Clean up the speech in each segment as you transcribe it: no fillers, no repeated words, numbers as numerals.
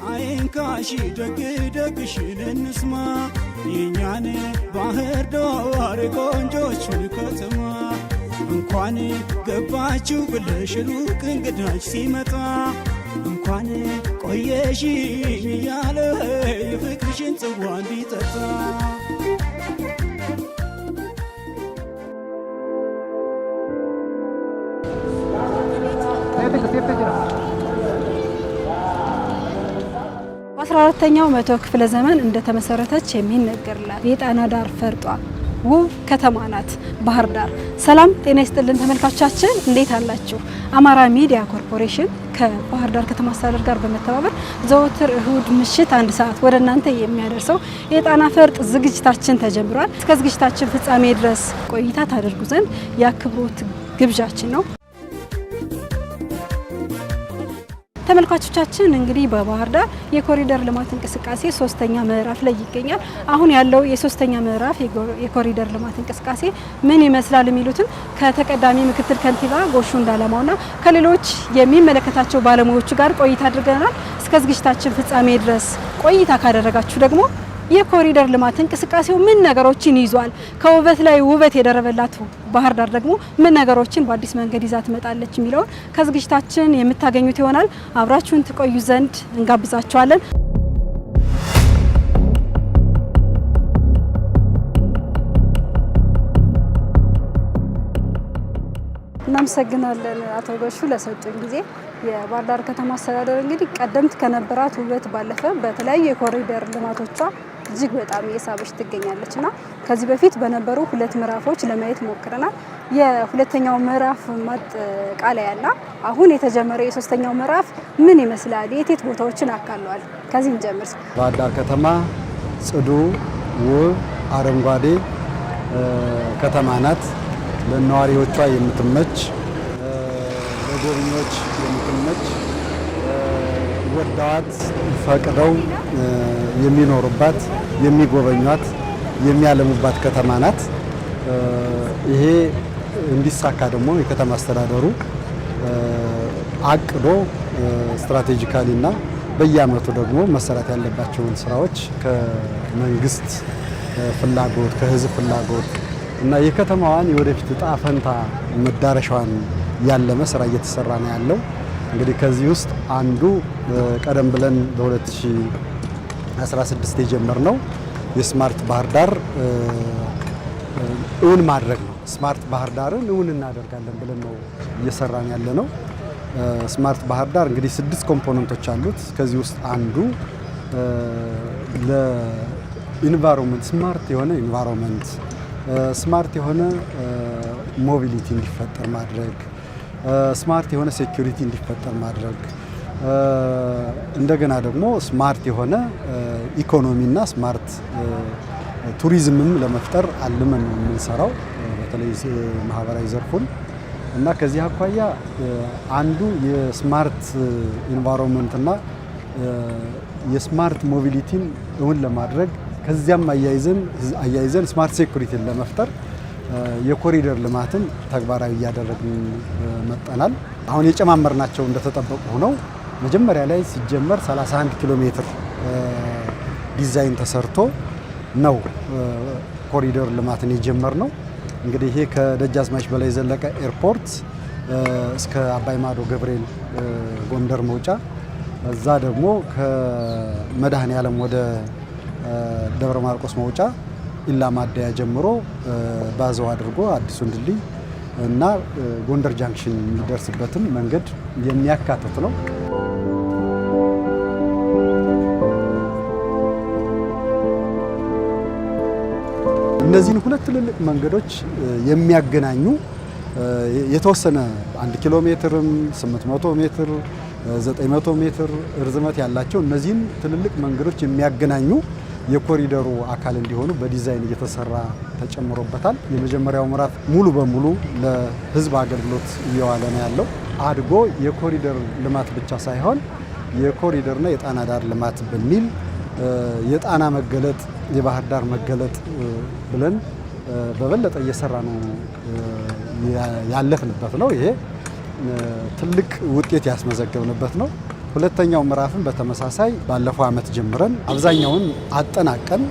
አይንካሽ ደግ ደግሽን እንስማ የኛን ባህር ዳር ቆንጆቹን ከተማ እንኳን ገባችሁ ብለሽ ሩቅ እንግዳች ሲመጣ እንኳን ቆየሽ ያለ ፍቅርሽን ጽዋ እንዲጠጣ በ14ኛው መቶ ክፍለ ዘመን እንደተመሰረተች የሚነገርላት የጣና ዳር ፈርጧ ውብ ከተማ ናት ባህር ዳር። ሰላም ጤና ይስጥልን ተመልካቾቻችን፣ እንዴት አላችሁ? አማራ ሚዲያ ኮርፖሬሽን ከባህር ዳር ከተማ አስተዳደር ጋር በመተባበር ዘወትር እሁድ ምሽት 1 ሰዓት ወደ እናንተ የሚያደርሰው የጣና ፈርጥ ዝግጅታችን ተጀምሯል። እስከ ዝግጅታችን ፍጻሜ ድረስ ቆይታ ታደርጉ ዘንድ የአክብሮት ግብዣችን ነው። ተመልካቾቻችን እንግዲህ በባህር ዳር የኮሪደር ልማት እንቅስቃሴ 3ኛ ምዕራፍ ላይ ይገኛል። አሁን ያለው የ3ኛ ምዕራፍ የኮሪደር ልማት እንቅስቃሴ ምን ይመስላል የሚሉትን ከተቀዳሚ ምክትል ከንቲባ ጎሹ እንዳለማውና ከሌሎች የሚመለከታቸው ባለሙያዎች ጋር ቆይታ አድርገናል። እስከ ዝግጅታችን ፍጻሜ ድረስ ቆይታ ካደረጋችሁ ደግሞ የኮሪደር ልማት እንቅስቃሴው ምን ነገሮችን ይዟል፣ ከውበት ላይ ውበት የደረበላት ባህር ዳር ደግሞ ምን ነገሮችን በአዲስ መንገድ ይዛ ትመጣለች የሚለውን ከዝግጅታችን የምታገኙት ይሆናል። አብራችሁን ትቆዩ ዘንድ እንጋብዛችኋለን። እናመሰግናለን አቶ ጎሹ ለሰጡን ጊዜ። የባህር ዳር ከተማ አስተዳደር እንግዲህ ቀደምት ከነበራት ውበት ባለፈ በተለያዩ የኮሪደር ልማቶቿ እጅግ በጣም እየሳበች ትገኛለች እና ከዚህ በፊት በነበሩ 2 ምዕራፎች ለማየት ሞክረናል። የሁለተኛው ምዕራፍ ማጠቃለያና አሁን የተጀመረው የ3ኛው ምዕራፍ ምን ይመስላል? የት ቦታዎችን አካሏል? ከዚህ እንጀምር። ባህር ዳር ከተማ ጽዱ፣ ውብ፣ አረንጓዴ ከተማ ናት። ለነዋሪዎቿ የምትመች፣ ለጎብኚዎች የምትመች፣ ወዳዋት ፈቅደው የሚኖሩባት፣ የሚጎበኟት፣ የሚያለሙባት ከተማ ናት። ይሄ እንዲሳካ ደግሞ የከተማ አስተዳደሩ አቅዶ ስትራቴጂካሊና በየአመቱ ደግሞ መሰራት ያለባቸውን ስራዎች ከመንግስት ፍላጎት ከህዝብ ፍላጎት እና የከተማዋን የወደፊት ዕጣ ፈንታ መዳረሻዋን ያለመ ስራ እየተሰራ ነው ያለው። እንግዲህ ከዚህ ውስጥ አንዱ ቀደም ብለን በ2016 የጀመርነው የስማርት ባህር ዳር እውን ማድረግ ነው። ስማርት ባህር ዳርን እውን እናደርጋለን ብለን ነው እየሰራን ያለ ነው። ስማርት ባህር ዳር እንግዲህ 6 ኮምፖነንቶች አሉት። ከዚህ ውስጥ አንዱ ለኢንቫይሮንመንት ስማርት የሆነ ኢንቫይሮንመንት፣ ስማርት የሆነ ሞቢሊቲ እንዲፈጠር ማድረግ፣ ስማርት የሆነ ሴኩሪቲ እንዲፈጠር ማድረግ፣ እንደገና ደግሞ ስማርት የሆነ ኢኮኖሚና ስማርት ቱሪዝምም ለመፍጠር አልመን ነው የምንሰራው፣ በተለይ ማህበራዊ ዘርፉን እና ከዚህ አኳያ አንዱ የስማርት ኢንቫይሮንመንትና የስማርት ሞቢሊቲን እውን ለማድረግ ከዚያም አያይዘን ስማርት ሴኩሪቲን ለመፍጠር የኮሪደር ልማትን ተግባራዊ እያደረግን መጣናል። አሁን የጨማመርናቸው እንደተጠበቁ ሆነው መጀመሪያ ላይ ሲጀመር 31 ኪሎ ሜትር ዲዛይን ተሰርቶ ነው ኮሪደር ልማትን የጀመርነው። እንግዲህ ይሄ ከደጃዝማች በላይ ዘለቀ ኤርፖርት እስከ አባይ ማዶ ገብርኤል ጎንደር መውጫ፣ እዛ ደግሞ ከመድኃኔ ዓለም ወደ ደብረ ማርቆስ መውጫ ኢላ ማደያ ጀምሮ ባዘው አድርጎ አዲሱን ድልድይ እና ጎንደር ጃንክሽን የሚደርስበትን መንገድ የሚያካትት ነው። እነዚህን 2 ትልልቅ መንገዶች የሚያገናኙ የተወሰነ 1 ኪሎ ሜትርም 800 ሜትር 900 ሜትር ርዝመት ያላቸው እነዚህን ትልልቅ መንገዶች የሚያገናኙ የኮሪደሩ አካል እንዲሆኑ በዲዛይን እየተሰራ ተጨምሮበታል። የመጀመሪያው ምዕራፍ ሙሉ በሙሉ ለህዝብ አገልግሎት እየዋለ ነው ያለው። አድጎ የኮሪደር ልማት ብቻ ሳይሆን የኮሪደርና የጣና ዳር ልማት በሚል የጣና መገለጥ የባህር ዳር መገለጥ ብለን በበለጠ እየሰራ ነው ያለፍንበት ነው። ይሄ ትልቅ ውጤት ያስመዘገብንበት ነው። ሁለተኛው ምዕራፍን በተመሳሳይ ባለፈው ዓመት ጀምረን አብዛኛውን አጠናቀን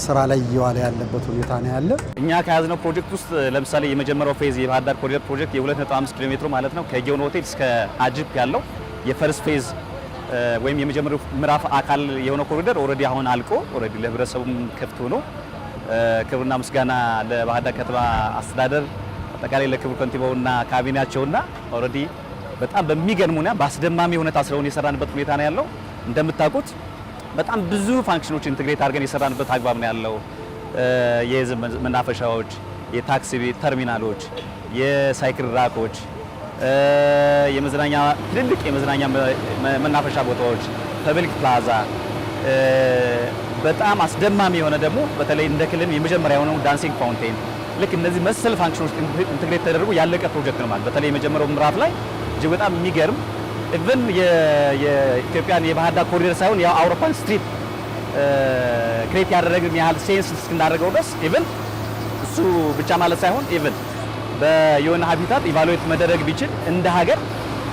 ስራ ላይ እየዋለ ያለበት ሁኔታ ነው ያለ። እኛ ከያዝነው ፕሮጀክት ውስጥ ለምሳሌ የመጀመሪያው ፌዝ የባህር ዳር ኮሪደር ፕሮጀክት የ2.5 ኪሎ ሜትር ማለት ነው ከጊዮን ሆቴል እስከ አጂፕ ያለው የፈርስት ፌዝ ወይም የመጀመሪያው ምዕራፍ አካል የሆነው ኮሪደር ኦልሬዲ አሁን አልቆ ኦልሬዲ ለህብረተሰቡም ክፍት ሆኖ ክብርና ምስጋና ለባህር ዳር ከተማ አስተዳደር አጠቃላይ ለክቡር ከንቲባውና ካቢኔያቸውና ኦልሬዲ በጣም በሚገርሙና በአስደማሚ ሁኔታ ስራውን የሰራንበት ሁኔታ ነው ያለው። እንደምታውቁት በጣም ብዙ ፋንክሽኖች ኢንተግሬት አድርገን የሰራንበት አግባብ ነው ያለው። የህዝብ መናፈሻዎች፣ የታክሲ ተርሚናሎች፣ የሳይክል ራኮች፣ የመዝናኛ ትልልቅ የመዝናኛ መናፈሻ ቦታዎች፣ ፐብሊክ ፕላዛ በጣም አስደማሚ የሆነ ደግሞ በተለይ እንደ ክልል የመጀመሪያ የሆነው ዳንሲንግ ፋውንቴን ልክ እነዚህ መሰል ፋንክሽኖች ኢንተግሬት ተደርጎ ያለቀ ፕሮጀክት ነው ማለት። በተለይ የመጀመሪያው ምዕራፍ ላይ እጅግ በጣም የሚገርም ኢቭን የኢትዮጵያን የባህር ዳር ኮሪደር ሳይሆን የአውሮፓን ስትሪት ክሬት ያደረግን ያህል ሴንስ እስክናደርገው ድረስ ኢቭን እሱ ብቻ ማለት ሳይሆን ኢቭን በዩኤን ሃቢታት ኢቫሉዌት መደረግ ቢችል እንደ ሀገር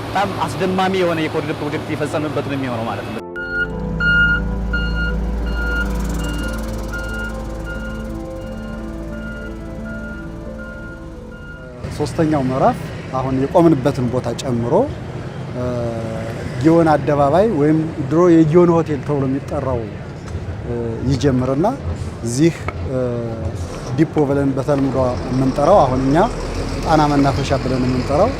በጣም አስደማሚ የሆነ የኮሪደር ፕሮጀክት የፈጸምንበት ነው የሚሆነው ማለት ነው። ሶስተኛው ምዕራፍ አሁን የቆምንበትን ቦታ ጨምሮ ጊዮን አደባባይ ወይም ድሮ የጊዮን ሆቴል ተብሎ የሚጠራው ይጀምርና እዚህ ዲፖ ብለን በተለምዶ የምንጠራው አሁን እኛ ጣና መናፈሻ ብለን የምንጠራው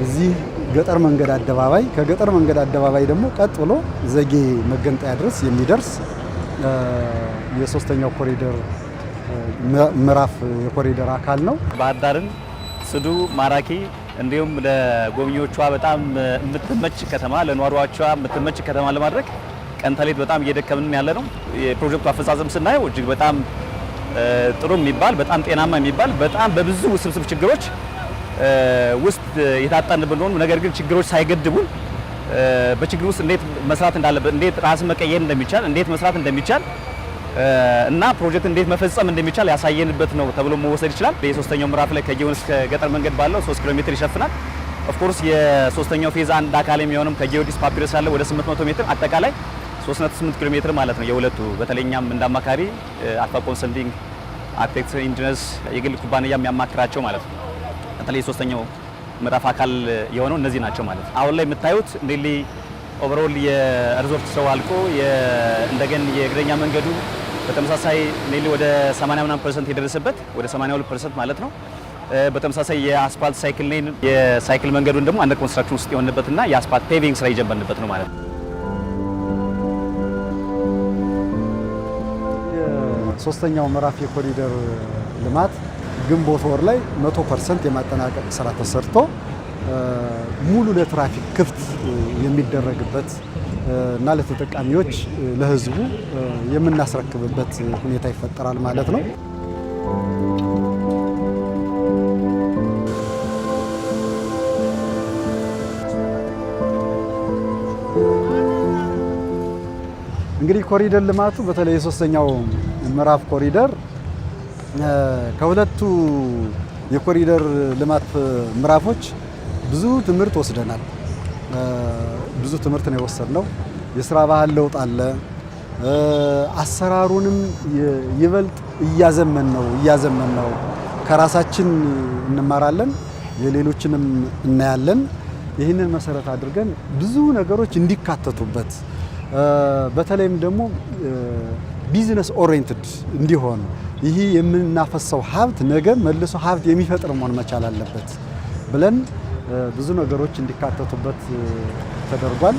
እዚህ ገጠር መንገድ አደባባይ ከገጠር መንገድ አደባባይ ደግሞ ቀጥ ብሎ ዘጌ መገንጠያ ድረስ የሚደርስ የሶስተኛው ኮሪደር ምዕራፍ የኮሪደር አካል ነው። ባህር ዳርን ጽዱ፣ ማራኪ እንዲሁም ለጎብኚዎቿ በጣም የምትመች ከተማ ለኗሪዎቿ የምትመች ከተማ ለማድረግ ቀን ተሌት በጣም እየደከምን ያለ ነው። የፕሮጀክቱ አፈጻጸም ስናየው እጅግ በጣም ጥሩ የሚባል በጣም ጤናማ የሚባል በጣም በብዙ ውስብስብ ችግሮች ውስጥ የታጠን ብንሆን ነገር ግን ችግሮች ሳይገድቡን በችግር ውስጥ እንዴት መስራት እንዳለበት እንዴት ራስን መቀየር እንደሚቻል እንዴት መስራት እንደሚቻል እና ፕሮጀክት እንዴት መፈጸም እንደሚቻል ያሳየንበት ነው ተብሎ መወሰድ ይችላል። የሶስተኛው ምዕራፍ ላይ ከጊዮን እስከ ገጠር መንገድ ባለው 3 ኪሎ ሜትር ይሸፍናል። ኦፍ ኮርስ የሶስተኛው ፌዝ አንድ አካል የሚሆነው ከጊዮርጊስ ፓፒረስ ያለው ወደ 800 ሜትር አጠቃላይ 3.8 ኪሎ ሜትር ማለት ነው። የሁለቱ በተለይኛም እንዳማካሪ አልፋ ኮንሰልቲንግ አርክቴክት ኢንጂነርስ የግል ኩባንያ የሚያማክራቸው ማለት ነው። በተለይ የሶስተኛው ምዕራፍ አካል የሆነው እነዚህ ናቸው ማለት ነው። አሁን ላይ የምታዩት ኔሊ ኦቨርኦል የሪዞርት ስራው አልቆ እንደገና የእግረኛ መንገዱ በተመሳሳይ ኔሊ ወደ 80% የደረሰበት ወደ 82% ማለት ነው። በተመሳሳይ የአስፋልት ሳይክል ሌን የሳይክል መንገዱን ደግሞ አንደር ኮንስትራክሽን ውስጥ የሆነበትና የአስፋልት ፔቪንግ ስራ የጀመርንበት ነው ማለት ነው። የሶስተኛው ምዕራፍ የኮሪደር ልማት ግንቦት ወር ላይ 100% የማጠናቀቅ ስራ ተሰርቶ ሙሉ ለትራፊክ ክፍት የሚደረግበት እና ለተጠቃሚዎች ለህዝቡ የምናስረክብበት ሁኔታ ይፈጠራል ማለት ነው። እንግዲህ ኮሪደር ልማቱ በተለይ የሶስተኛው ምዕራፍ ኮሪደር ከሁለቱ የኮሪደር ልማት ምዕራፎች ብዙ ትምህርት ወስደናል። ብዙ ትምህርት ነው የወሰድነው። የስራ ባህል ለውጥ አለ። አሰራሩንም ይበልጥ እያዘመን ነው ከራሳችን እንማራለን፣ የሌሎችንም እናያለን። ይህንን መሰረት አድርገን ብዙ ነገሮች እንዲካተቱበት በተለይም ደግሞ ቢዝነስ ኦሪየንትድ እንዲሆን ይህ የምናፈሰው ሀብት ነገ መልሶ ሀብት የሚፈጥር መሆን መቻል አለበት ብለን ብዙ ነገሮች እንዲካተቱበት ተደርጓል።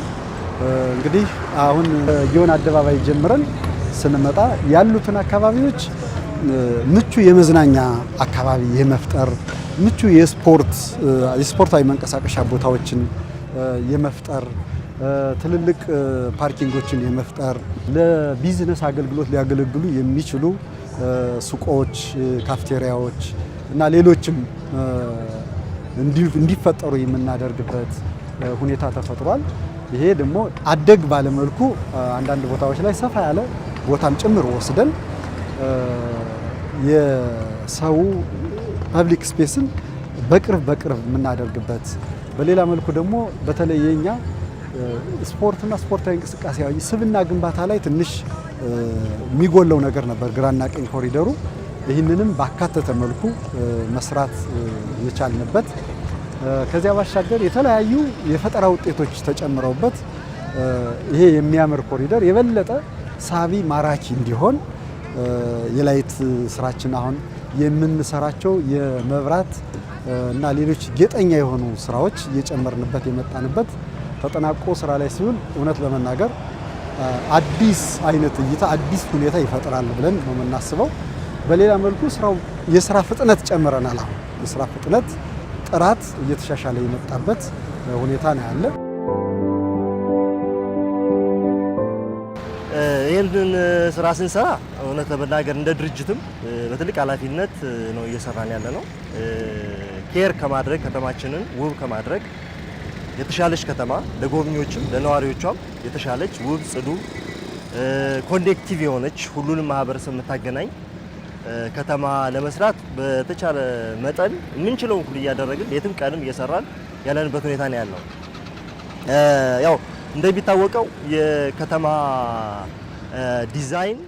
እንግዲህ አሁን ጊዮን አደባባይ ጀምረን ስንመጣ ያሉትን አካባቢዎች ምቹ የመዝናኛ አካባቢ የመፍጠር ምቹ የስፖርታዊ መንቀሳቀሻ ቦታዎችን የመፍጠር ትልልቅ ፓርኪንጎችን የመፍጠር ለቢዝነስ አገልግሎት ሊያገለግሉ የሚችሉ ሱቆች፣ ካፍቴሪያዎች እና ሌሎችም እንዲፈጠሩ የምናደርግበት ሁኔታ ተፈጥሯል። ይሄ ደግሞ አደግ ባለመልኩ አንዳንድ ቦታዎች ላይ ሰፋ ያለ ቦታም ጭምር ወስደን የሰው ፐብሊክ ስፔስን በቅርብ የምናደርግበት፣ በሌላ መልኩ ደግሞ በተለይ የኛ ስፖርትና ስፖርታዊ እንቅስቃሴ ስብና ግንባታ ላይ ትንሽ የሚጎለው ነገር ነበር ግራና ቀኝ ኮሪደሩ። ይህንንም ባካተተ መልኩ መስራት የቻልንበት ከዚያ ባሻገር የተለያዩ የፈጠራ ውጤቶች ተጨምረውበት ይሄ የሚያምር ኮሪደር የበለጠ ሳቢ ማራኪ እንዲሆን የላይት ስራችን አሁን የምንሰራቸው የመብራት እና ሌሎች ጌጠኛ የሆኑ ስራዎች እየጨመርንበት የመጣንበት ተጠናቆ ስራ ላይ ሲውል እውነት ለመናገር አዲስ አይነት እይታ አዲስ ሁኔታ ይፈጥራል ብለን ነው የምናስበው። በሌላ መልኩ ስራው የስራ ፍጥነት ጨምረናል። አሁን የስራ ፍጥነት ጥራት እየተሻሻለ የመጣበት ሁኔታ ነው ያለ። ይህንን ስራ ስንሰራ እውነት ለመናገር እንደ ድርጅትም በትልቅ ኃላፊነት ነው እየሰራን ያለ ነው። ኬር ከማድረግ ከተማችንን ውብ ከማድረግ የተሻለች ከተማ ለጎብኚዎችም ለነዋሪዎቿም የተሻለች ውብ፣ ጽዱ፣ ኮኔክቲቭ የሆነች ሁሉንም ማህበረሰብ የምታገናኝ ከተማ ለመስራት በተቻለ መጠን የምንችለውን ሁሉ እያደረግን የትም ቀንም እየሰራን ያለንበት ሁኔታ ነው ያለው። ያው እንደሚታወቀው የከተማ ዲዛይን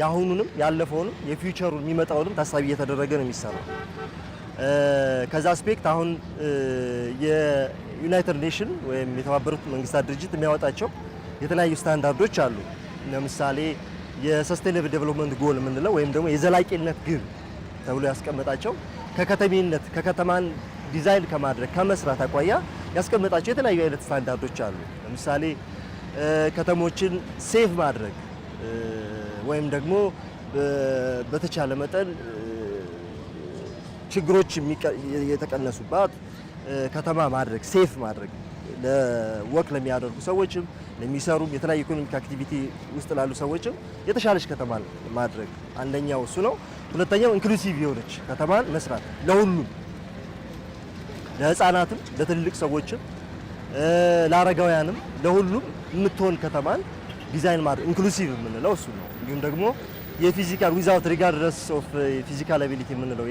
ያሁኑንም ያለፈውንም የፊውቸሩን የሚመጣውንም ታሳቢ እየተደረገ ነው የሚሰራው። ከዛ አስፔክት አሁን የዩናይትድ ኔሽን ወይም የተባበሩት መንግስታት ድርጅት የሚያወጣቸው የተለያዩ ስታንዳርዶች አሉ። ለምሳሌ የሰስቴይነብል ዴቨሎፕመንት ጎል የምንለው ወይም ደግሞ የዘላቂነት ግብ ተብሎ ያስቀመጣቸው ከከተሜነት ከከተማን ዲዛይን ከማድረግ ከመስራት አኳያ ያስቀመጣቸው የተለያዩ አይነት ስታንዳርዶች አሉ። ለምሳሌ ከተሞችን ሴቭ ማድረግ ወይም ደግሞ በተቻለ መጠን ችግሮች የተቀነሱባት ከተማ ማድረግ ሴፍ ማድረግ ለወክ ለሚያደርጉ ሰዎችም ለሚሰሩም የተለያዩ ኢኮኖሚክ አክቲቪቲ ውስጥ ላሉ ሰዎችም የተሻለች ከተማ ማድረግ አንደኛው እሱ ነው። ሁለተኛው ኢንክሉሲቭ የሆነች ከተማን መስራት ለሁሉም ለህፃናትም ለትልልቅ ሰዎችም ለአረጋውያንም ለሁሉም የምትሆን ከተማን ዲዛይን ማድረግ ኢንክሉሲቭ የምንለው እሱ ነው። እንዲሁም ደግሞ የፊዚካል ዊዛውት ሪጋርድለስ ኦፍ ፊዚካል አቢሊቲ የምንለው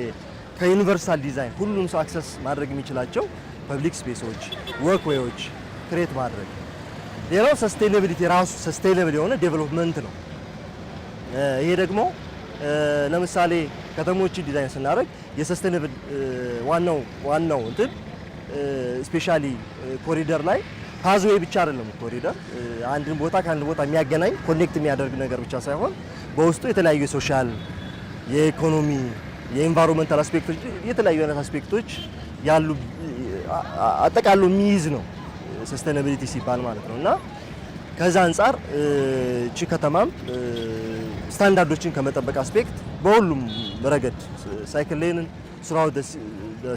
ከዩኒቨርሳል ዲዛይን ሁሉም ሰው አክሰስ ማድረግ የሚችላቸው ፐብሊክ ስፔሶች፣ ወክዌዎች ክሬት ማድረግ። ሌላው ሰስቴይናቢሊቲ ራሱ ሰስቴይናብል የሆነ ዴቨሎፕመንት ነው። ይሄ ደግሞ ለምሳሌ ከተሞችን ዲዛይን ስናደርግ የሰስቴይናብል ዋናው እንትን ስፔሻሊ ኮሪደር ላይ ፓዝዌይ ብቻ አይደለም። ኮሪደር አንድን ቦታ ከአንድ ቦታ የሚያገናኝ ኮኔክት የሚያደርግ ነገር ብቻ ሳይሆን በውስጡ የተለያዩ የሶሻል፣ የኢኮኖሚ፣ የኢንቫይሮንመንታል አስፔክቶች የተለያዩ አይነት አስፔክቶች ያሉ አጠቃሎ የሚይዝ ነው ሰስቴይናቢሊቲ ሲባል ማለት ነው። እና ከዛ አንጻር እቺ ከተማም ስታንዳርዶችን ከመጠበቅ አስፔክት በሁሉም ረገድ ሳይክል ሌንን ስራው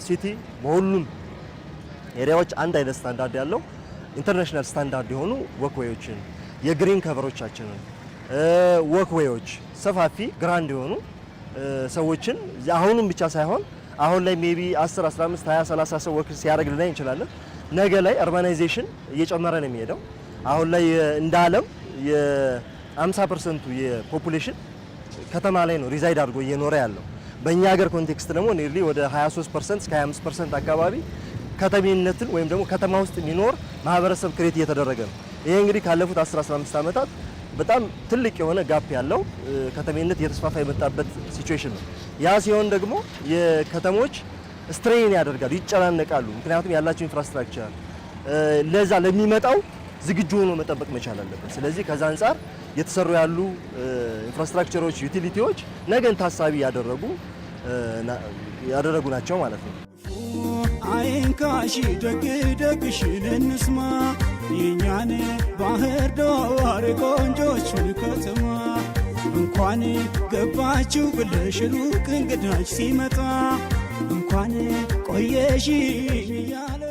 ሲቲ በሁሉም ኤሪያዎች አንድ አይነት ስታንዳርድ ያለው ኢንተርናሽናል ስታንዳርድ የሆኑ ወክዌዮችን የግሪን ከቨሮቻችንን ወክዌዮች ሰፋፊ ግራንድ የሆኑ ሰዎችን አሁንም ብቻ ሳይሆን አሁን ላይ ሜቢ 10 15 20 30 ሰው ወክ ሲያደርግ ልናይ እንችላለን። ነገ ላይ አርባናይዜሽን እየጨመረ ነው የሚሄደው። አሁን ላይ እንደ ዓለም የ50% የፖፑሌሽን ከተማ ላይ ነው ሪዛይድ አድርጎ እየኖረ ያለው። በእኛ ሀገር ኮንቴክስት ደግሞ ኒርሊ ወደ 23% እስከ 25% አካባቢ ከተሜነትን ወይም ደግሞ ከተማ ውስጥ የሚኖር ማህበረሰብ ክሬት እየተደረገ ነው። ይሄ እንግዲህ ካለፉት 10-15 ዓመታት በጣም ትልቅ የሆነ ጋፕ ያለው ከተሜነት እየተስፋፋ የመጣበት ሲቹዌሽን ነው። ያ ሲሆን ደግሞ የከተሞች ስትሬን ያደርጋሉ፣ ይጨናነቃሉ። ምክንያቱም ያላቸው ኢንፍራስትራክቸር ለዛ ለሚመጣው ዝግጁ ሆኖ መጠበቅ መቻል አለበት። ስለዚህ ከዛ አንጻር የተሰሩ ያሉ ኢንፍራስትራክቸሮች፣ ዩቲሊቲዎች ነገን ታሳቢ ያደረጉ ናቸው ማለት ነው። አይንካሺ ደግ ደግሽን እንስማ የኛን ባህር ዳር ቆንጆችን ከተማ እንኳን ገባችሁ ብለሽ ሩቅ እንግዳች ሲመጣ እንኳን ቆየሽ እያለ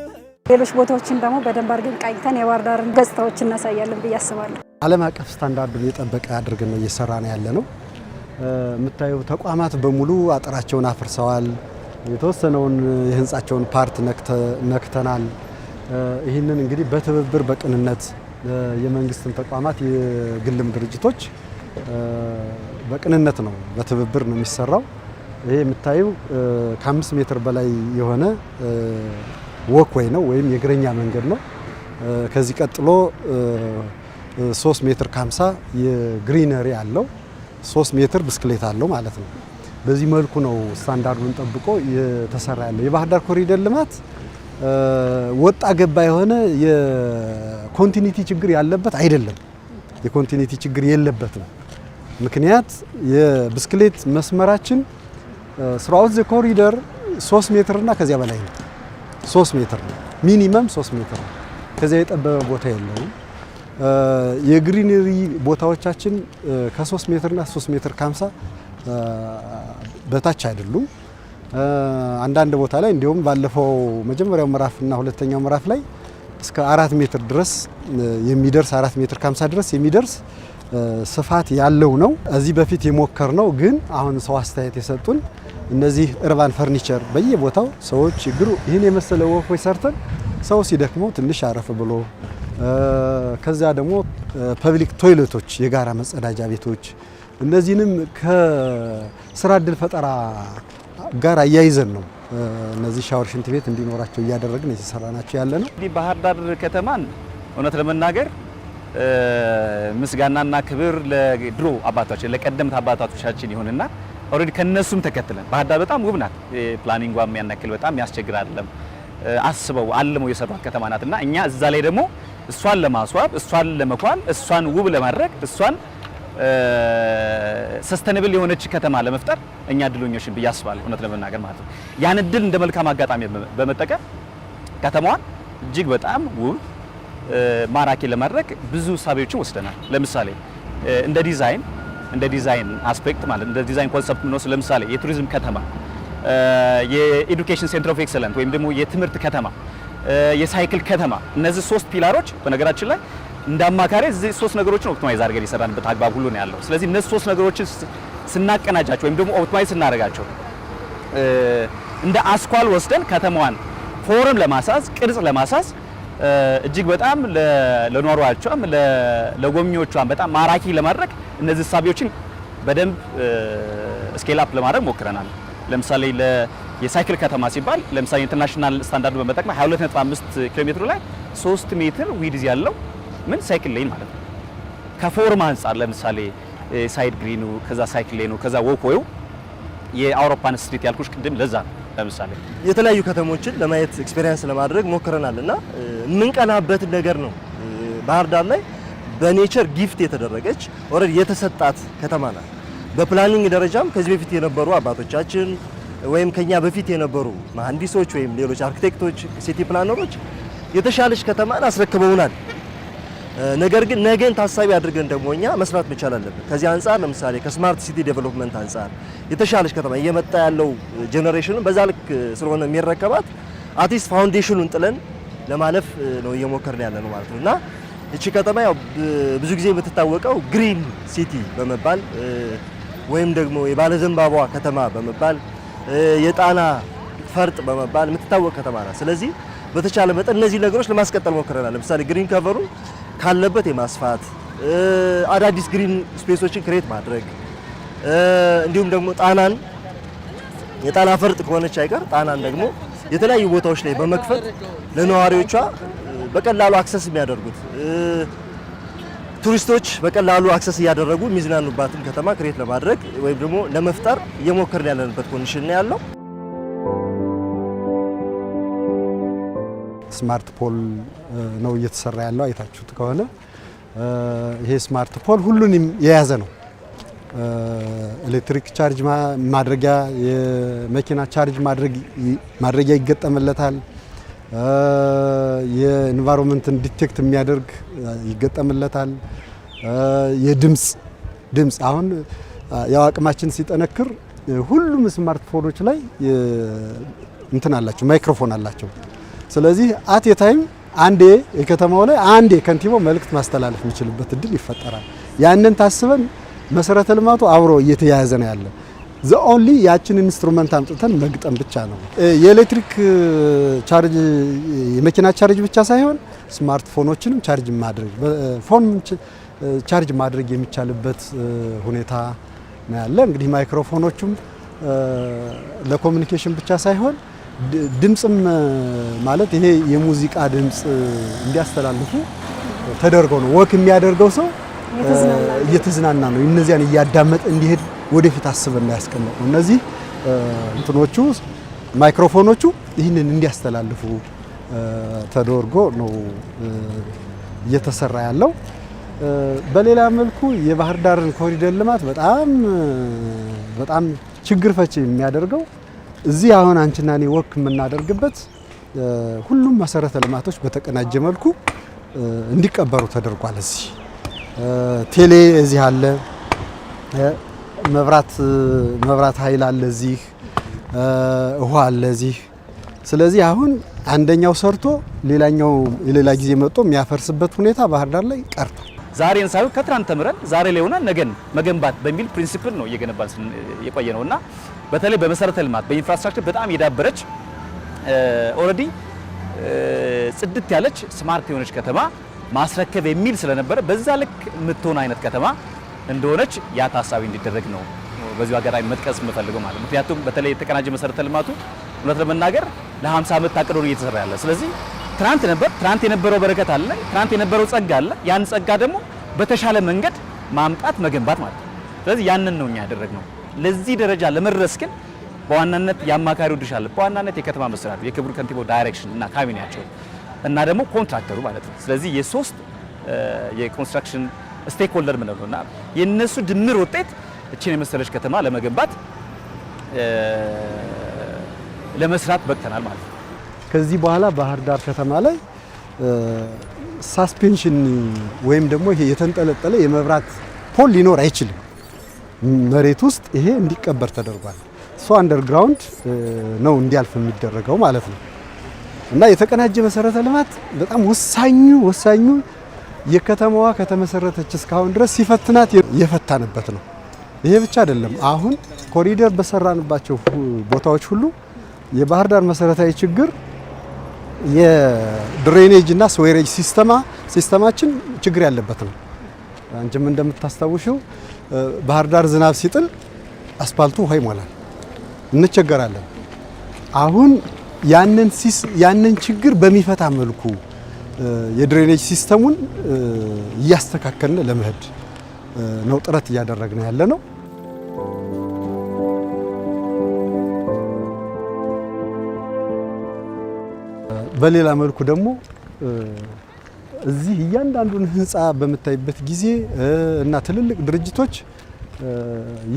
ሌሎች ቦታዎችን ደግሞ በደንብ አድርገን ቃኝተን የባህር ዳርን ገጽታዎች እናሳያለን ብዬ አስባለሁ። ዓለም አቀፍ ስታንዳርዱን የጠበቀ አድርገን ነው እየሰራን ያለ ነው። የምታዩ ተቋማት በሙሉ አጥራቸውን አፍርሰዋል። የተወሰነውን የህንጻቸውን ፓርት ነክተናል። ይህንን እንግዲህ በትብብር በቅንነት የመንግስትን ተቋማት የግልም ድርጅቶች በቅንነት ነው በትብብር ነው የሚሰራው። ይሄ የምታዩ ከ5 ሜትር በላይ የሆነ ወክዌይ ነው ወይም የእግረኛ መንገድ ነው። ከዚህ ቀጥሎ 3 ሜትር ከ50 የግሪነሪ አለው 3 ሜትር ብስክሌት አለው ማለት ነው። በዚህ መልኩ ነው ስታንዳርዱን ጠብቆ የተሰራ ያለው። የባህር ዳር ኮሪደር ልማት ወጣ ገባ የሆነ የኮንቲኒቲ ችግር ያለበት አይደለም። የኮንቲኒቲ ችግር የለበትም። ምክንያት የብስክሌት መስመራችን ስራውት ዘ ኮሪደር 3 ሜትር እና ከዚያ በላይ ነው። 3 ሜትር ነው ሚኒመም 3 ሜትር ነው። ከዚያ የጠበበ ቦታ የለውም። የግሪነሪ ቦታዎቻችን ከ3 ሜትር እና 3 ሜትር ከ50 በታች አይደሉም። አንዳንድ ቦታ ላይ እንዲሁም ባለፈው መጀመሪያው ምዕራፍና ሁለተኛው ምዕራፍ ላይ እስከ 4 ሜትር ድረስ የሚደርስ 4 ሜትር ከ50 ድረስ የሚደርስ ስፋት ያለው ነው። እዚህ በፊት የሞከርነው ግን አሁን ሰው አስተያየት የሰጡን እነዚህ እርባን ፈርኒቸር በየቦታው ሰዎች ይህን የመሰለ ወፎች ሰርተን ሰው ሲደክመው ትንሽ አረፍ ብሎ ከዛ ደግሞ ፐብሊክ ቶይሌቶች የጋራ መጸዳጃ ቤቶች እነዚህንም ከስራ እድል ፈጠራ ጋር አያይዘን ነው እነዚህ ሻወር ሽንት ቤት እንዲኖራቸው እያደረግን እየሰራናቸው ያለ ነው። እንግዲህ ባህር ዳር ከተማን እውነት ለመናገር ምስጋናና ክብር ለድሮ አባቶቻችን ለቀደምት አባቶቻችን ይሁንና ኦሬዲ ከነሱም ተከትለን ባህር ዳር በጣም ውብ ናት። ፕላኒንጓም ያናክል በጣም ያስቸግር አይደለም። አስበው አልመው የሰሯት ከተማ ናትና እኛ እዛ ላይ ደግሞ እሷን ለማስዋብ እሷን ለመኳል እሷን ውብ ለማድረግ እሷን ሰስተነብል የሆነች ከተማ ለመፍጠር እኛ እድለኞችን ብዬ አስባለሁ። እውነት ለመናገር ማለት ነው ያን እድል እንደ መልካም አጋጣሚ በመጠቀም ከተማዋን እጅግ በጣም ውብ ማራኪ ለማድረግ ብዙ ሳቢዎችን ወስደናል። ለምሳሌ እንደ ዲዛይን አስፔክት ማለት እንደ ዲዛይን ኮንሰፕት ነው። ለምሳሌ የቱሪዝም ከተማ፣ የኤዱኬሽን ሴንተር ኦፍ ኤክሰለንት ወይም ደግሞ የትምህርት ከተማ፣ የሳይክል ከተማ እነዚህ 3 ፒላሮች በነገራችን ላይ እንደ አማካሪ እዚህ 3 ነገሮችን ኦፕቲማይዝ አድርገን የሰራንበት አግባብ ሁሉ ነው ያለው። ስለዚህ እነዚህ 3 ነገሮችን ስናቀናጃቸው ወይም ደግሞ ኦፕቲማይዝ ስናደርጋቸው እንደ አስኳል ወስደን ከተማዋን ፎርም ለማሳዝ ቅርጽ ለማሳዝ እጅግ በጣም ለኗሪዎቿም ለጎብኚዎቿም በጣም ማራኪ ለማድረግ እነዚህ ሳቢዎችን በደንብ ስኬል አፕ ለማድረግ ሞክረናል። ለምሳሌ የሳይክል ከተማ ሲባል ለምሳሌ ኢንተርናሽናል ስታንዳርድ በመጠቀም 22.5 ኪሎ ሜትር ላይ 3 ሜትር ዊድዝ ያለው ምን ሳይክል ሌን ማለት ነው። ከፎርም አንጻር ለምሳሌ ሳይድ ግሪኑ ከዛ ሳይክል ሌኑ ከዛ ወክዌው የአውሮፓን ስትሪት ያልኩሽ ቅድም ለዛ ነው። ለምሳሌ የተለያዩ ከተሞችን ለማየት ኤክስፔሪየንስ ለማድረግ ሞክረናልና የምንቀናበት ነገር ነው። ባህር ዳር ላይ በኔቸር ጊፍት የተደረገች ኦሬዲ የተሰጣት ከተማ ናት። በፕላኒንግ ደረጃም ከዚህ በፊት የነበሩ አባቶቻችን ወይም ከኛ በፊት የነበሩ መሐንዲሶች ወይም ሌሎች አርኪቴክቶች፣ ሲቲ ፕላነሮች የተሻለች ከተማን አስረክበውናል። ነገር ግን ነገን ታሳቢ አድርገን ደግሞ እኛ መስራት መቻል አለብን። ከዚህ አንጻር ለምሳሌ ከስማርት ሲቲ ዴቨሎፕመንት አንጻር የተሻለች ከተማ እየመጣ ያለው ጄኔሬሽኑን በዛ ልክ ስለሆነ የሚረከባት አርቲስት ፋውንዴሽኑን ጥለን ለማለፍ ነው እየሞከርን ያለ ነው ማለት ነው። እና እቺ ከተማ ያው ብዙ ጊዜ የምትታወቀው ግሪን ሲቲ በመባል ወይም ደግሞ የባለዘንባባ ከተማ በመባል የጣና ፈርጥ በመባል የምትታወቅ ከተማ ናት። ስለዚህ በተቻለ መጠን እነዚህ ነገሮች ለማስቀጠል ሞክረናል። ለምሳሌ ግሪን ከቨሩ ካለበት የማስፋት አዳዲስ ግሪን ስፔሶችን ክሬት ማድረግ እንዲሁም ደግሞ ጣናን የጣና ፈርጥ ከሆነች አይቀር ጣናን ደግሞ የተለያዩ ቦታዎች ላይ በመክፈት ለነዋሪዎቿ በቀላሉ አክሰስ የሚያደርጉት ቱሪስቶች በቀላሉ አክሰስ እያደረጉ የሚዝናኑባትን ከተማ ክሬት ለማድረግ ወይም ደግሞ ለመፍጠር እየሞከርን ያለንበት ኮንዲሽን ነው ያለው። ስማርት ፖል ነው እየተሰራ ያለው። አይታችሁት ከሆነ ይሄ ስማርት ፖል ሁሉንም የያዘ ነው። ኤሌክትሪክ ቻርጅ ማድረጊያ፣ የመኪና ቻርጅ ማድረጊያ ይገጠምለታል። የኢንቫይሮንመንትን ዲቴክት የሚያደርግ ይገጠምለታል። የድምጽ አሁን ያው አቅማችን ሲጠነክር ሁሉም ስማርትፎኖች ላይ እንትን አላቸው፣ ማይክሮፎን አላቸው። ስለዚህ አት የታይም አንዴ የከተማው ላይ አንዴ ከንቲባው መልእክት ማስተላለፍ የሚችልበት እድል ይፈጠራል። ያንን ታስበን መሰረተ ልማቱ አብሮ እየተያያዘ ነው ያለ። ዘ ኦንሊ ያችን ኢንስትሩመንት አምጥተን መግጠም ብቻ ነው። የኤሌክትሪክ ቻርጅ የመኪና ቻርጅ ብቻ ሳይሆን ስማርትፎኖችንም ቻርጅ ማድረግ ፎን ቻርጅ ማድረግ የሚቻልበት ሁኔታ ነው ያለ። እንግዲህ ማይክሮፎኖቹም ለኮሙኒኬሽን ብቻ ሳይሆን ድምጽም ማለት ይሄ የሙዚቃ ድምጽ እንዲያስተላልፉ ተደርጎ ነው። ወክ የሚያደርገው ሰው እየተዝናና ነው። እነዚያን እያዳመጠ እንዲሄድ ወደፊት አስበን ያስቀመጥ ነው። እነዚህ እንትኖቹ ማይክሮፎኖቹ ይህንን እንዲያስተላልፉ ተደርጎ ነው እየተሰራ ያለው። በሌላ መልኩ የባህር ዳርን ኮሪደር ልማት በጣም ችግር ፈቺ የሚያደርገው እዚህ አሁን አንቺና እኔ ወክ የምናደርግበት ሁሉም መሰረተ ልማቶች በተቀናጀ መልኩ እንዲቀበሩ ተደርጓል። እዚህ ቴሌ እዚህ አለ፣ መብራት ኃይል አለ፣ እዚህ ውሃ አለ እዚህ። ስለዚህ አሁን አንደኛው ሰርቶ ሌላኛው የሌላ ጊዜ መጥቶ የሚያፈርስበት ሁኔታ ባህር ዳር ላይ ቀርቷል። ዛሬን ሳይሆን ከትናንት ተምረን ዛሬ ላይ ሆነ ነገን መገንባት በሚል ፕሪንሲፕል ነው እየገነባን የቆየ ነውና በተለይ በመሰረተ ልማት በኢንፍራስትራክቸር በጣም የዳበረች ኦልሬዲ ጽድት ያለች ስማርት የሆነች ከተማ ማስረከብ የሚል ስለነበረ በዛ ልክ የምትሆን አይነት ከተማ እንደሆነች ያ ታሳቢ እንዲደረግ ነው በዚሁ አጋጣሚ መጥቀስ የምፈልገው ማለት። ምክንያቱም በተለይ የተቀናጀ መሰረተ ልማቱ እውነት ለመናገር ለ50 ዓመት ታቅዶ እየተሰራ ያለ። ስለዚህ ትናንት የነበረው በረከት አለ፣ ትናንት የነበረው ጸጋ አለ። ያን ጸጋ ደግሞ በተሻለ መንገድ ማምጣት መገንባት ማለት ነው። ስለዚህ ያንን ነው እኛ ያደረግነው። ለዚህ ደረጃ ለመድረስ ግን በዋናነት የአማካሪው ድርሻ አለ። በዋናነት የከተማ መስተዳድሩ የክቡር ከንቲባው ዳይሬክሽን እና ካቢኔያቸው እና ደግሞ ኮንትራክተሩ ማለት ነው። ስለዚህ የሶስት የኮንስትራክሽን ስቴክ ሆልደር ምን ነውና የነሱ ድምር ውጤት እቺን የመሰለች ከተማ ለመገንባት ለመስራት በቅተናል ማለት ነው። ከዚህ በኋላ ባህር ዳር ከተማ ላይ ሳስፔንሽን ወይም ደግሞ ይሄ የተንጠለጠለ የመብራት ፖል ሊኖር አይችልም። መሬት ውስጥ ይሄ እንዲቀበር ተደርጓል። ሶ አንደርግራውንድ ነው እንዲያልፍ የሚደረገው ማለት ነው። እና የተቀናጀ መሰረተ ልማት በጣም ወሳኙ የከተማዋ ከተመሰረተች እስካሁን ድረስ ሲፈትናት የፈታንበት ነው። ይሄ ብቻ አይደለም። አሁን ኮሪደር በሰራንባቸው ቦታዎች ሁሉ የባህር ዳር መሰረታዊ ችግር የድሬኔጅ እና ስዌሬጅ ሲስተማችን ችግር ያለበት ነው። አንቺም እንደምታስታውሽው ባህር ዳር ዝናብ ሲጥል አስፋልቱ ውሃ ይሞላል፣ እንቸገራለን። አሁን ያንን ችግር በሚፈታ መልኩ የድሬኔጅ ሲስተሙን እያስተካከልን ለመሄድ ነው ጥረት እያደረግን ያለ ነው። በሌላ መልኩ ደግሞ እዚህ እያንዳንዱን ህንፃ በምታይበት ጊዜ እና ትልልቅ ድርጅቶች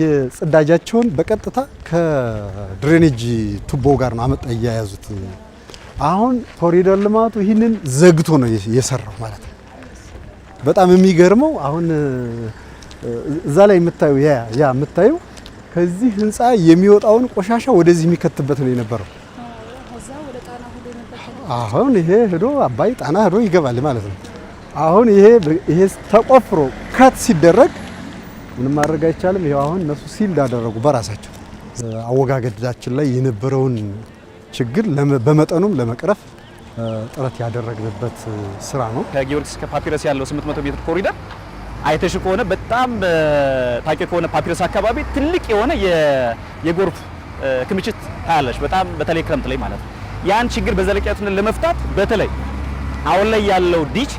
የጽዳጃቸውን በቀጥታ ከድሬኔጅ ቱቦ ጋር ነው አመጣ እያያዙት። አሁን ኮሪደር ልማቱ ይህንን ዘግቶ ነው የሰራው ማለት ነው። በጣም የሚገርመው አሁን እዛ ላይ የምታዩ ያ የምታዩ ከዚህ ህንፃ የሚወጣውን ቆሻሻ ወደዚህ የሚከትበት ነው የነበረው። አሁን ይሄ ሄዶ አባይ ጣና ሄዶ ይገባል ማለት ነው። አሁን ይሄ ተቆፍሮ ከት ሲደረግ ምንም ማድረግ አይቻልም። ይሄው አሁን እነሱ ሲል እንዳደረጉ በራሳቸው አወጋገዳችን ላይ የነበረውን ችግር በመጠኑም ለመቅረፍ ጥረት ያደረግንበት ስራ ነው። ከጊዮርጊስ እስከ ፓፒረስ ያለው 800 ሜትር ኮሪደር አይተሽ ከሆነ በጣም ታውቂ ከሆነ ፓፒረስ አካባቢ ትልቅ የሆነ የጎርፍ ክምችት ታያለሽ። በጣም በተለይ ክረምት ላይ ማለት ነው። ያን ችግር በዘለቂያነት ለመፍታት በተለይ አሁን ላይ ያለው ዲች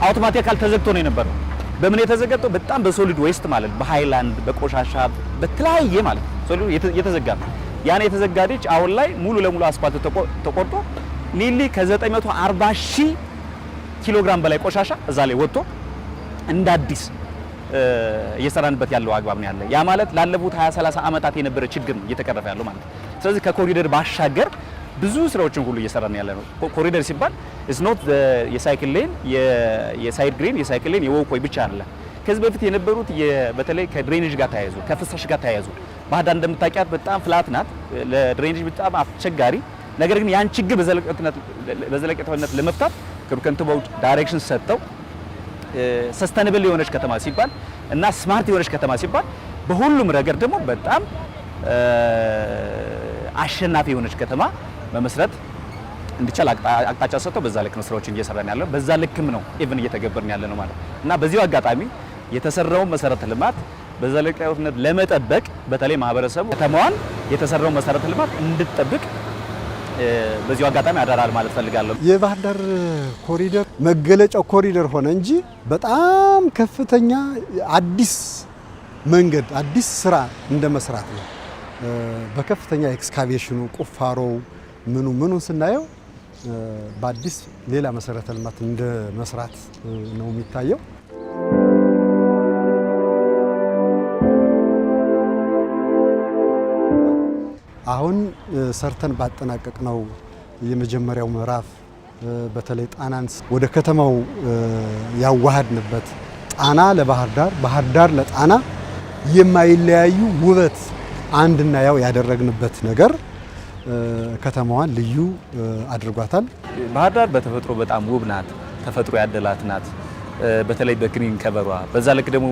አውቶማቲካሊ ተዘግቶ ነው የነበረው። በምን የተዘጋው? በጣም በሶሊድ ዌስት ማለት በሃይላንድ በቆሻሻ በተለያየ ማለት ሶሊድ የተዘጋ ነው። ያን የተዘጋ ዲች አሁን ላይ ሙሉ ለሙሉ አስፋልት ተቆርጦ ኒሊ ከ940 ሺህ ኪሎ ግራም በላይ ቆሻሻ እዛ ላይ ወጥቶ እንደ አዲስ እየሰራንበት ያለው አግባብ ነው ያለ። ያ ማለት ላለፉት 20-30 ዓመታት የነበረ ችግር ነው እየተቀረፈ ያለው ማለት ነው። ስለዚህ ከኮሪደር ባሻገር ብዙ ስራዎችን ሁሉ እየሰራን ያለ ነው። ኮሪደር ሲባል ኢዝ ኖት የሳይክል ሌን የሳይድ ግሪን የሳይክል ሌን የወክዌይ ብቻ አይደለም። ከዚህ በፊት የነበሩት በተለይ ከድሬኔጅ ጋር ተያይዞ ከፍሳሽ ጋር ተያይዞ ባህር ዳር እንደምታውቂያት በጣም ፍላት ናት፣ ለድሬኔጅ በጣም አስቸጋሪ። ነገር ግን ያን ችግር በዘለቄታነት ለመፍታት ክቡር ከንቲባው ዳይሬክሽን ሰጥተው ሰስተነብል የሆነች ከተማ ሲባል እና ስማርት የሆነች ከተማ ሲባል በሁሉም ረገድ ደግሞ በጣም አሸናፊ የሆነች ከተማ መመስረት እንዲቻል አቅጣጫ ሰጥተው በዛ ልክ ነው ስራዎችን እየሰራን ያለው። በዛ ልክም ነው ኢቭን እየተገበርን ያለ ነው ማለት እና በዚሁ አጋጣሚ የተሰራው መሰረተ ልማት በዘለቄታነት ለመጠበቅ በተለይ ማህበረሰቡ ከተማዋን የተሰራው መሰረተ ልማት እንድትጠብቅ በዚሁ አጋጣሚ አደራል ማለት ፈልጋለሁ። የባህር ዳር ኮሪደር መገለጫው ኮሪደር ሆነ እንጂ በጣም ከፍተኛ አዲስ መንገድ አዲስ ስራ እንደ መስራት ነው። በከፍተኛ ኤክስካቬሽኑ ቁፋሮው ምኑ ስናየው በአዲስ ሌላ መሰረተ ልማት እንደ መስራት ነው የሚታየው። አሁን ሰርተን ባጠናቀቅ ነው የመጀመሪያው ምዕራፍ በተለይ ጣናን ወደ ከተማው ያዋሃድንበት ጣና ለባህር ዳር ባህር ዳር ለጣና የማይለያዩ ውበት አንድና ያው ያደረግንበት ነገር ከተማዋን ልዩ አድርጓታል። ባህር ዳር በተፈጥሮ በጣም ውብ ናት፣ ተፈጥሮ ያደላት ናት። በተለይ በግሪን ከበሯ በዛ ልክ ደግሞ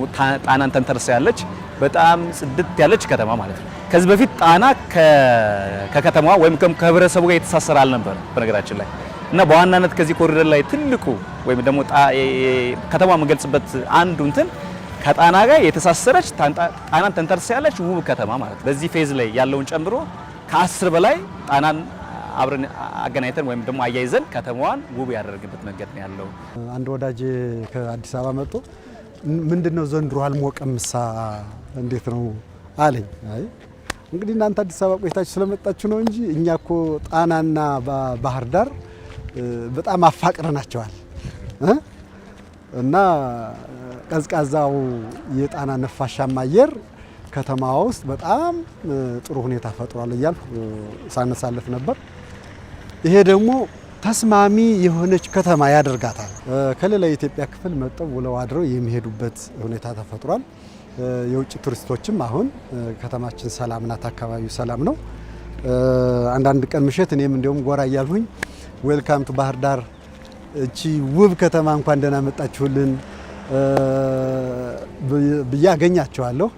ጣናን ተንተርሳ ያለች በጣም ጽድት ያለች ከተማ ማለት ነው። ከዚህ በፊት ጣና ከከተማዋ ወይም ከህብረተሰቡ ጋር የተሳሰረ አልነበረ በነገራችን ላይ እና በዋናነት ከዚህ ኮሪደር ላይ ትልቁ ወይም ደግሞ ከተማ የምንገልጽበት አንዱ እንትን ከጣና ጋር የተሳሰረች ጣናን ተንተርሳ ያለች ውብ ከተማ ማለት ነው። በዚህ ፌዝ ላይ ያለውን ጨምሮ ከ10 በላይ ጣናን አብረን አገናኝተን ወይም ደግሞ አያይዘን ከተማዋን ውብ ያደረግበት መንገድ ነው ያለው። አንድ ወዳጅ ከአዲስ አበባ መጥቶ ምንድነው ዘንድሮ አልሞቀምሳ እንዴት ነው አለኝ። አይ እንግዲህ እናንተ አዲስ አበባ ቆይታችሁ ስለመጣችሁ ነው እንጂ እኛ እኮ ጣናና ባህር ዳር በጣም አፋቅረናቸዋል እና ቀዝቃዛው የጣና ነፋሻማ አየር ከተማዋ ውስጥ በጣም ጥሩ ሁኔታ ፈጥሯል እያልኩ ሳነሳለፍ ነበር። ይሄ ደግሞ ተስማሚ የሆነች ከተማ ያደርጋታል። ከሌላ የኢትዮጵያ ክፍል መጥተው ውለው አድረው የሚሄዱበት ሁኔታ ተፈጥሯል። የውጭ ቱሪስቶችም አሁን ከተማችን ሰላም ናት፣ አካባቢው ሰላም ነው። አንዳንድ ቀን ምሽት እኔም እንዲያውም ጎራ እያልሁኝ ዌልካም ቱ ባህር ዳር፣ እቺ ውብ ከተማ እንኳን ደህና መጣችሁልን ብዬ አገኛቸዋለሁ።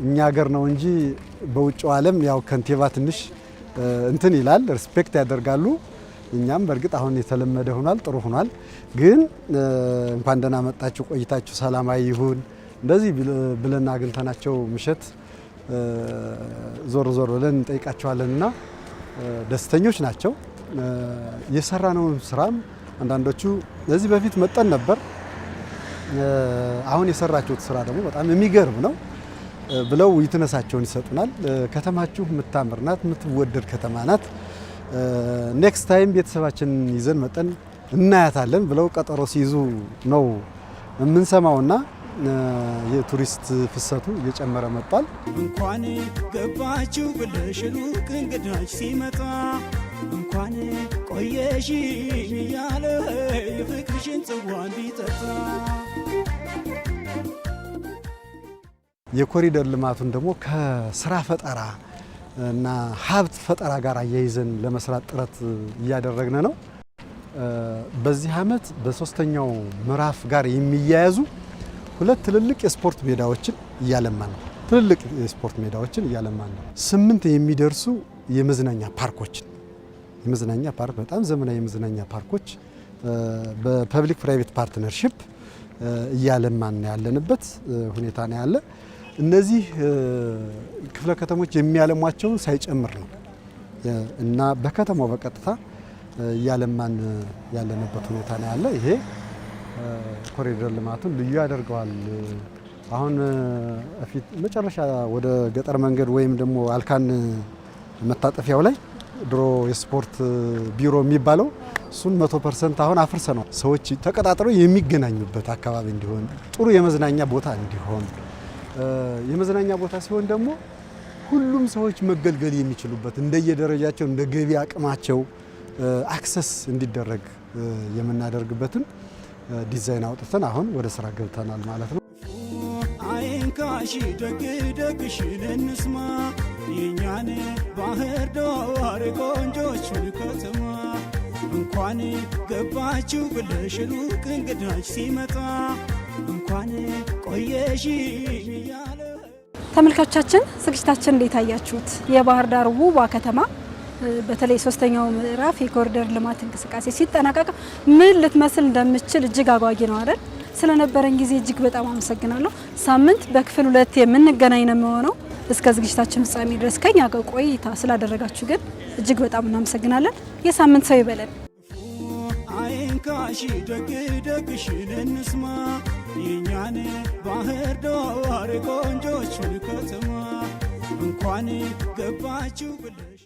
እኛ ሀገር ነው እንጂ በውጭው ዓለም ያው ከንቲባ ትንሽ እንትን ይላል፣ ሪስፔክት ያደርጋሉ። እኛም በእርግጥ አሁን የተለመደ ሆኗል፣ ጥሩ ሆኗል። ግን እንኳን ደህና መጣችሁ ቆይታችሁ ሰላማዊ ይሁን እንደዚህ ብለን አግኝተናቸው ምሽት ዞር ብለን እንጠይቃቸዋለንና ደስተኞች ናቸው። የሰራነውን ስራም አንዳንዶቹ ለዚህ በፊት መጠን ነበር፣ አሁን የሰራችሁት ስራ ደግሞ በጣም የሚገርም ነው ብለው ይትነሳቸውን ይሰጡናል። ከተማችሁ የምታምር ናት፣ የምትወደድ ከተማ ናት። ኔክስት ታይም ቤተሰባችን ይዘን መጠን እናያታለን ብለው ቀጠሮ ሲይዙ ነው የምንሰማውና የቱሪስት ፍሰቱ እየጨመረ መጥቷል። እንኳን ገባችሁ ብለሽ ሩቅ እንግዳች ሲመጣ እንኳን ቆየሽ እያለ የፍቅርሽን ጽዋ እንዲጠጣ የኮሪደር ልማቱን ደግሞ ከስራ ፈጠራ እና ሀብት ፈጠራ ጋር አያይዘን ለመስራት ጥረት እያደረግን ነው። በዚህ ዓመት በሶስተኛው ምዕራፍ ጋር የሚያያዙ 2 ትልልቅ የስፖርት ሜዳዎችን እያለማን ነው። 8 የሚደርሱ የመዝናኛ ፓርኮችን በጣም ዘመናዊ የመዝናኛ ፓርኮች በፐብሊክ ፕራይቬት ፓርትነርሺፕ እያለማን ያለንበት ሁኔታ ነው ያለ። እነዚህ ክፍለ ከተሞች የሚያለሟቸውን ሳይጨምር ነው እና በከተማው በቀጥታ እያለማን ያለንበት ሁኔታ ነው ያለ። ይሄ ኮሪደር ልማቱን ልዩ ያደርገዋል። አሁን መጨረሻ ወደ ገጠር መንገድ ወይም ደግሞ አልካን መታጠፊያው ላይ ድሮ የስፖርት ቢሮ የሚባለው እሱን 100% አሁን አፍርሰ ነው ሰዎች ተቀጣጥረው የሚገናኙበት አካባቢ እንዲሆን፣ ጥሩ የመዝናኛ ቦታ እንዲሆን፣ የመዝናኛ ቦታ ሲሆን ደግሞ ሁሉም ሰዎች መገልገል የሚችሉበት እንደየደረጃቸው እንደ ገቢ አቅማቸው አክሰስ እንዲደረግ የምናደርግበትን ዲዛይን አውጥተን አሁን ወደ ስራ ገብተናል ማለት ነው። አይንካሽ ደግ ደግሽን እንስማ የኛን ባህር ዳር ቆንጆችን ከተማ እንኳን ገባችሁ ብለሽ ሩቅ እንግዳች ሲመጣ እንኳን ቆየሽ እያለ። ተመልካቾቻችን ዝግጅታችን እንዴት አያችሁት? የባህር ዳር ውቧ ከተማ በተለይ ሶስተኛው ምዕራፍ የኮሪደር ልማት እንቅስቃሴ ሲጠናቀቅ ምን ልትመስል እንደምትችል እጅግ አጓጊ ነው አይደል? ስለነበረን ጊዜ እጅግ በጣም አመሰግናለሁ። ሳምንት በክፍል 2 የምንገናኝ ነው የሚሆነው። እስከ ዝግጅታችን ፍጻሜ ድረስ ከኛ ጋር ቆይታ ስላደረጋችሁ ግን እጅግ በጣም እናመሰግናለን። የሳምንት ሰው ይበለን። አይንካሽ ደግ ደግሽን እንስማ የኛን ባህር ዳር ቆንጆችን ከተማ እንኳን ገባችሁ ብለሽ